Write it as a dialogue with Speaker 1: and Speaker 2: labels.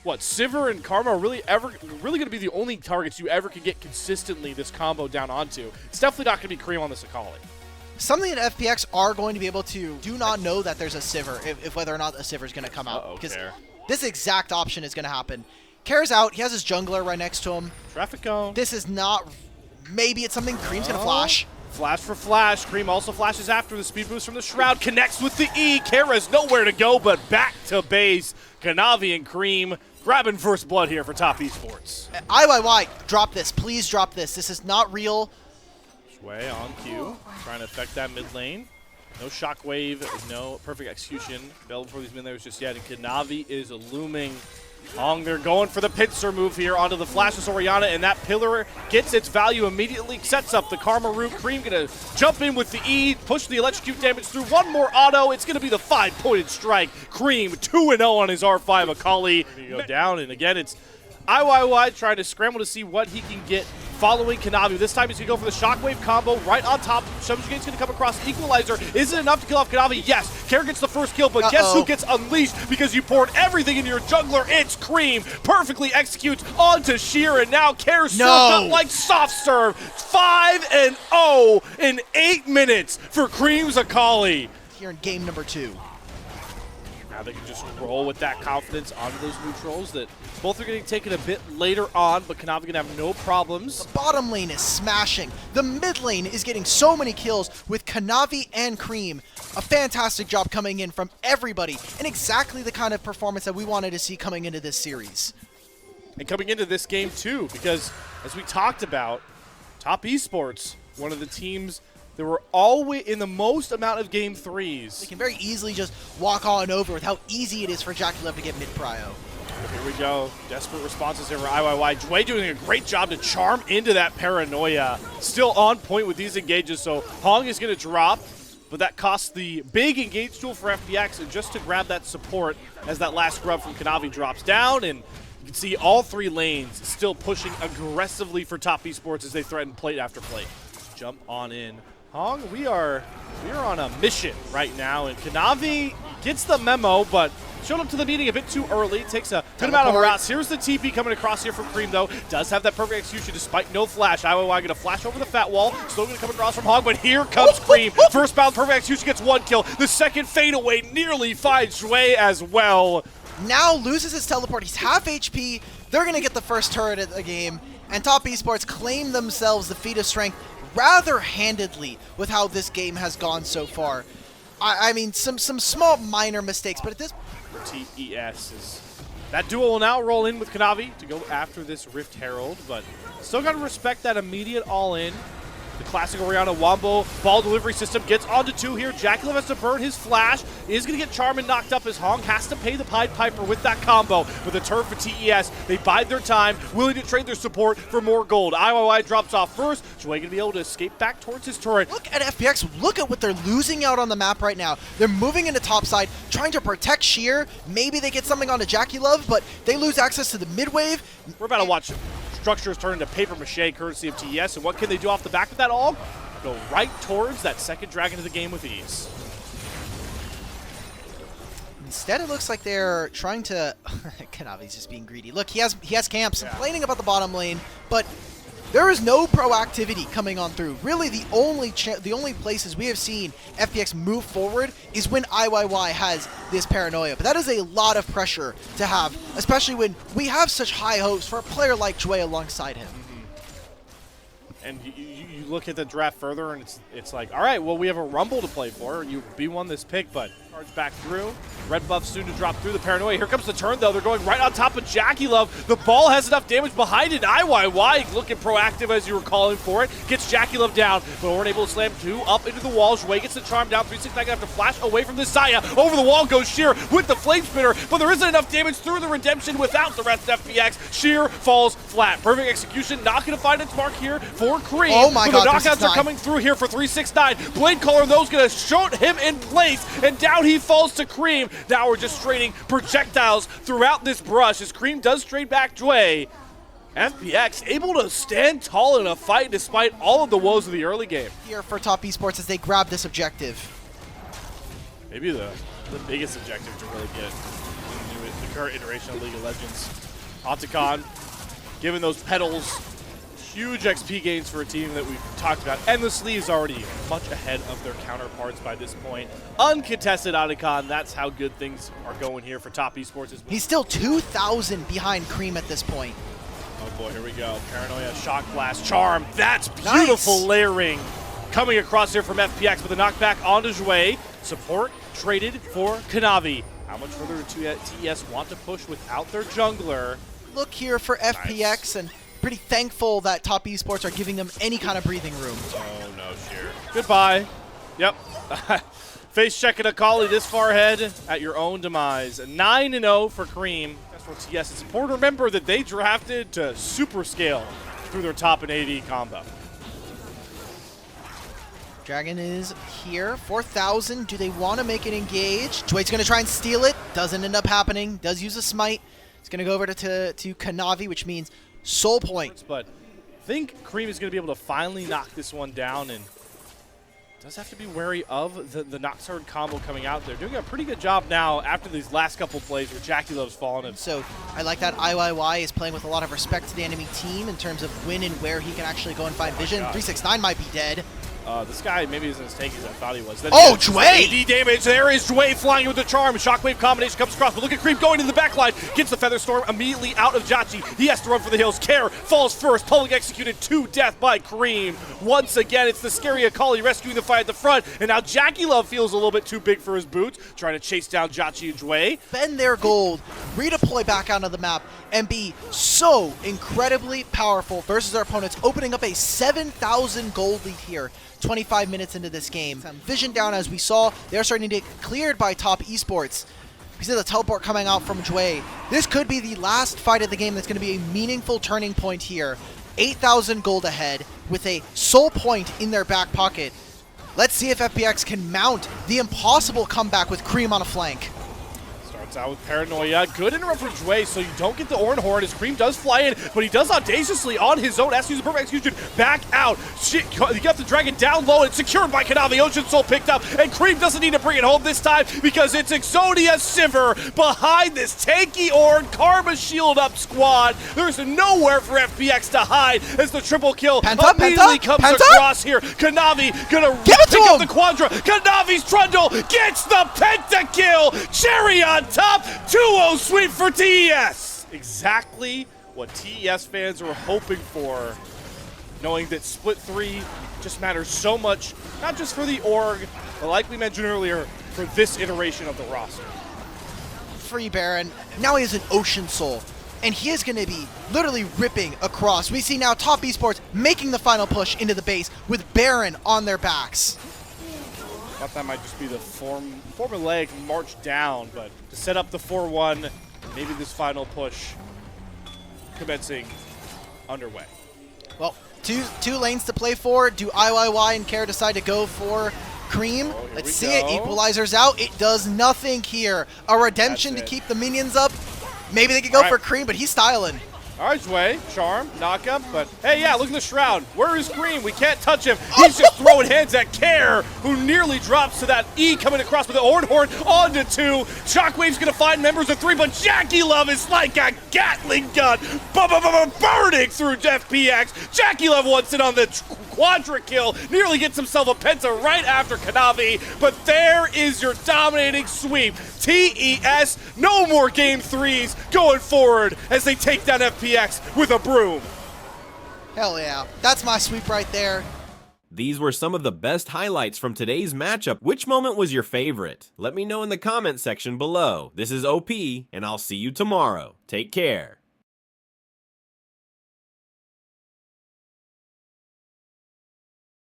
Speaker 1: what, Sivir and Karma are really going to be the only targets you ever can get consistently this combo down onto. It's definitely not going to be Cream on this Akali.
Speaker 2: Something that FPX are going to be able to do not know that there's a Sivir if whether or not a Sivir is going to come out. Because this exact option is going to happen. Kare's out. He has his jungler right next to him.
Speaker 1: Traffic cone.
Speaker 2: This is not... Maybe it's something Cream's going to flash.
Speaker 1: Flash for flash. Cream also flashes after the speed boost from the Shroud. Connects with the E. Kara's nowhere to go but back to base. Kanavi and Cream grabbing first blood here for top esports.
Speaker 2: IYY, drop this. Please drop this. This is not real.
Speaker 1: Shui on cue. Trying to affect that mid lane. No shockwave. No perfect execution. Available for these mid laners just yet. And Kanavi is looming. Hong, they're going for the pincer move here onto the flashes Orianna, and that pillar gets its value immediately, sets up the Karma root. Cream gonna jump in with the E, push the electrocute damage through. One more auto, it's gonna be the 5-pointed strike. Cream 2-0 on his R5 Akali. Go down, and again it's IYY trying to scramble to see what he can get following Kanavi. This time he's going to go for the Shockwave combo right on top. Shumshigate's going to come across. Equalizer. Is it enough to kill off Kanavi? Yes. Kara gets the first kill, but guess who gets unleashed because you poured everything into your jungler? It's Cream. Perfectly executes onto Sheer, and now Kara served up like soft serve. 5-0 in 8 minutes for Cream's Akali.
Speaker 2: Here in game number 2.
Speaker 1: Now they can just roll with that confidence onto those neutrals that both are getting taken a bit later on, but Kanavi gonna have no problems.
Speaker 2: The bottom lane is smashing. The mid lane is getting so many kills with Kanavi and Cream. A fantastic job coming in from everybody, and exactly the kind of performance that we wanted to see coming into this series.
Speaker 1: And coming into this game too, because as we talked about, top esports, one of the teams that were always in the most amount of game 3s.
Speaker 2: They can very easily just walk on over with how easy it is for JackeyLove to get mid-prio.
Speaker 1: Here we go. Desperate responses here for IYY. Dway doing a great job to charm into that paranoia. Still on point with these engages, so Hong is going to drop, but that costs the big engage tool for FPX, and just to grab that support as that last grub from Kanavi drops down, and you can see all 3 lanes still pushing aggressively for top esports as they threaten plate after plate. Jump on in. Hong, we are on a mission right now, and Kanavi gets the memo, but showed up to the meeting a bit too early. Takes a good amount of routes. Here's the TP coming across here from Cream, though. Does have that perfect execution despite no flash. IYY going to flash over the fat wall. Still going to come across from Hong, but here comes Cream. First bound perfect execution gets 1 kill. The second fadeaway nearly finds Shui as well.
Speaker 2: Now loses his teleport. He's half HP. They're going to get the first turret of the game, and top esports claim themselves the feat of strength rather handedly with how this game has gone so far. I mean, some small minor mistakes, but at this
Speaker 1: TES is... That duo will now roll in with Kanavi to go after this Rift Herald, but still got to respect that immediate all-in. The classic Orianna Wombo ball delivery system gets onto 2 here. JackeyLove has to burn his flash. Is going to get Charmin knocked up as Hong has to pay the Pied Piper with that combo. With a turn for TES, they bide their time, willing to trade their support for more gold. IYY drops off first. Shui going to be able to escape back towards his turret.
Speaker 2: Look at FPX. Look at what they're losing out on the map right now. They're moving into top side, trying to protect Sheer. Maybe they get something onto JackeyLove, but they lose access to the mid wave.
Speaker 1: We're about to watch structures turn into paper mache courtesy of TES, and what can they do off the back of that all? Go right towards that second dragon of the game with ease.
Speaker 2: Instead, it looks like they're trying to... Kanavi's just being greedy. Look, he has camps complaining about the bottom lane, but there is no proactivity coming on through. Really, the only places we have seen FPX move forward is when IYY has this paranoia. But that is a lot of pressure to have, especially when we have such high hopes for a player like Dway alongside him.
Speaker 1: And you look at the draft further, and it's like, all right, well, we have a Rumble to play for. You B1 this pick, but cards back through. Red buff soon to drop through the paranoia. Here comes the turn, though. They're going right on top of JackeyLove. The ball has enough damage behind it. IYY looking proactive as you were calling for it. Gets JackeyLove down, but weren't able to slam 2 up into the wall. Shui gets the charm down. 369 gonna have to flash away from this Saya. Over the wall goes Sheer with the flame spinner, but there isn't enough damage through the redemption without the rest of FPX. Sheer falls flat. Perfect execution. Not gonna find its mark here for Cream.
Speaker 2: Oh my god,
Speaker 1: the knockouts are coming through here for 369. Blade Caller, those gonna shoot him in place, and down he falls to Cream. Now we're just trading projectiles throughout this brush as Cream does trade back Dway. FPX able to stand tall in a fight despite all of the woes of the early game.
Speaker 2: Here for top esports as they grab this objective.
Speaker 1: Maybe the biggest objective to really get into it. current iteration of League of Legends. Otacon giving those pedals huge XP gains for a team that we've talked about endlessly, is already much ahead of their counterparts by this point. Uncontested Otacon, that's how good things are going here for Top Esports.
Speaker 2: He's still 2,000 behind Cream at this point.
Speaker 1: Oh boy, here we go. Paranoia, Shock Blast, Charm. That's beautiful layering coming across here from FPX with a knockback onto Jouet. Support traded for Kanavi. How much further do TES want to push without their jungler?
Speaker 2: Look here for FPX, and pretty thankful that Top Esports are giving them any kind of breathing room.
Speaker 1: Oh no, Sheer. Goodbye. Yep. Face checking Akali this far ahead at your own demise. 9-0 for Cream. That's for TS. It's important to remember that they drafted to super scale through their top and AD combo.
Speaker 2: Dragon is here. 4,000. Do they want to make it engage? Jouet's going to try and steal it. Doesn't end up happening. Does use a smite. It's going to go over to Kanavi, which means Soul Point.
Speaker 1: But I think Cream is going to be able to finally knock this one down, and does have to be wary of the Noxard combo coming out. They're doing a pretty good job now after these last couple plays where Jackie Love's fallen. And
Speaker 2: so I like that IYY is playing with a lot of respect to the enemy team in terms of when and where he can actually go and find vision. 369 might be dead.
Speaker 1: This guy maybe isn't as tanky as I thought he was. Then
Speaker 2: Jouet!
Speaker 1: AD damage. There is Jouet flying with the charm. Shockwave combination comes across, but look at Cream going to the backline. Gets the Feather Storm immediately out of Jachi. He has to run for the hills. Care falls first. Public executed to death by Cream. Once again, it's the scary Akali rescuing the fight at the front, and now Jackie Love feels a little bit too big for his boots, trying to chase down Jachi and Jouet.
Speaker 2: Spend their gold, redeploy back onto the map, and be so incredibly powerful versus their opponents, opening up a 7,000 gold lead here. 25 minutes into this game. Vision down, as we saw. They're starting to get cleared by Top Esports. We see the teleport coming out from Jouet. This could be the last fight of the game that's going to be a meaningful turning point here. 8,000 gold ahead with a Soul Point in their back pocket. Let's see if FPX can mount the impossible comeback with Cream on a flank.
Speaker 1: Out with Paranoia. Good interrupt for Jouet, so you don't get the Orin Horn as Cream does fly in, but he does audaciously on his own. Has to use the perfect execution. Back out. Shit, you got the dragon down low and it's secured by Kanavi. Ocean Soul picked up, and Cream doesn't need to bring it home this time because it's Exodia Sivir behind this tanky Orin Karma shield up squad. There's nowhere for FPX to hide as the triple kill immediately comes across here. Kanavi gonna pick up the Quadra. Kanavi's Trundle gets the pentakill. Cherry on top. 2-0 sweep for TES. Exactly what TES fans were hoping for, knowing that split 3 just matters so much, not just for the org, but like we mentioned earlier, for this iteration of the roster.
Speaker 2: Free Baron, now he has an Ocean Soul, and he is going to be literally ripping across. We see now Top Esports making the final push into the base with Baron on their backs.
Speaker 1: Thought that might just be the formulaic march down, but to set up the 4-1, maybe this final push commencing underway.
Speaker 2: Well, two lanes to play for. Do IYY and Care decide to go for Cream? Let's see it. Equalizer's out. It does nothing here. A redemption to keep the minions up. Maybe they could go for Cream, but he's styling.
Speaker 1: All right, Jouet, Charm, knock up, but hey, yeah, look at the Shroud. Where is Cream? We can't touch him. He's just throwing hands at Care, who nearly drops to that E coming across with the Orin Horn onto 2. Shockwave's gonna find members of 3, but Jackie Love is like a Gatling gun, burning through FPX. Jackie Love wants it on the Quadra kill, nearly gets himself a penta right after Kanavi, but there is your dominating sweep. TES, no more game 3s going forward as they take down FPX with a broom.
Speaker 2: Hell yeah, that's my sweep right there.
Speaker 3: These were some of the best highlights from today's matchup. Which moment was your favorite? Let me know in the comment section below. This is OP, and I'll see you tomorrow. Take care.